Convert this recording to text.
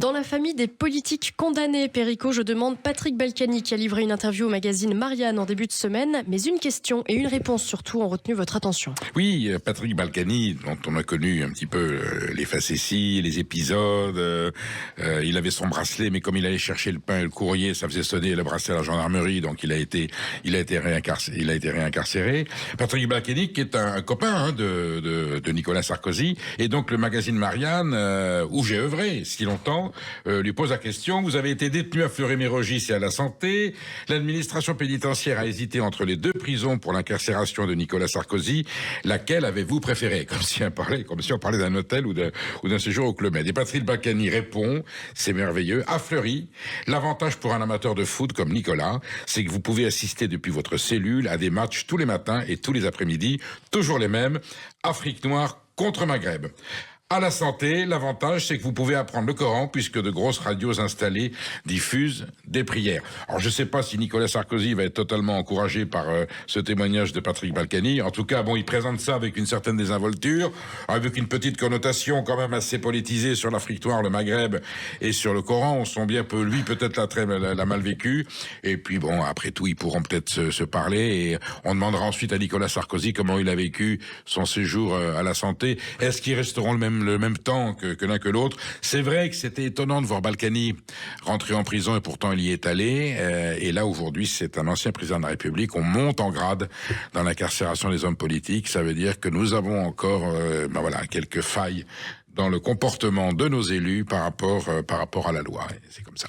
Dans la famille des politiques condamnés, Perico, je demande Patrick Balkany qui a livré une interview au magazine Marianne en début de semaine. Mais une question et une réponse surtout ont retenu votre attention. Oui, Patrick Balkany, dont on a connu un petit peu les facéties, les épisodes. Il avait son bracelet, mais comme il allait chercher le pain et le courrier, ça faisait sonner le bracelet à la gendarmerie, donc il a été réincarcéré. Patrick Balkany, qui est un copain de Nicolas Sarkozy, et donc le magazine Marianne, où j'ai œuvré si longtemps, lui pose la question: vous avez été détenu à Fleury-Mérogis et à la Santé. L'administration pénitentiaire a hésité entre les deux prisons pour l'incarcération de Nicolas Sarkozy. Laquelle avez-vous préféré? Comme si on parlait d'un hôtel ou d'un séjour au Club Med. Et Patrick Balkany répond, c'est merveilleux: à Fleury, l'avantage pour un amateur de foot comme Nicolas, c'est que vous pouvez assister depuis votre cellule à des matchs tous les matins et tous les après-midi, toujours les mêmes, Afrique noire contre Maghreb. À la Santé, l'avantage, c'est que vous pouvez apprendre le Coran puisque de grosses radios installées diffusent des prières. Alors, je ne sais pas si Nicolas Sarkozy va être totalement encouragé par ce témoignage de Patrick Balkany. En tout cas, bon, il présente ça avec une certaine désinvolture, avec une petite connotation quand même assez politisée sur l'Afrique noire, le Maghreb et sur le Coran. On sent bien peu, lui, peut-être l'a mal vécu. Et puis, bon, après tout, ils pourront peut-être se parler et on demandera ensuite à Nicolas Sarkozy comment il a vécu son séjour à la Santé. Est-ce qu'ils resteront le même temps que l'un que l'autre? C'est vrai que c'était étonnant de voir Balkany rentrer en prison et pourtant il y est allé. Et là, aujourd'hui, c'est un ancien président de la République. On monte en grade dans l'incarcération des hommes politiques. Ça veut dire que nous avons encore quelques failles dans le comportement de nos élus par rapport à la loi. Et c'est comme ça.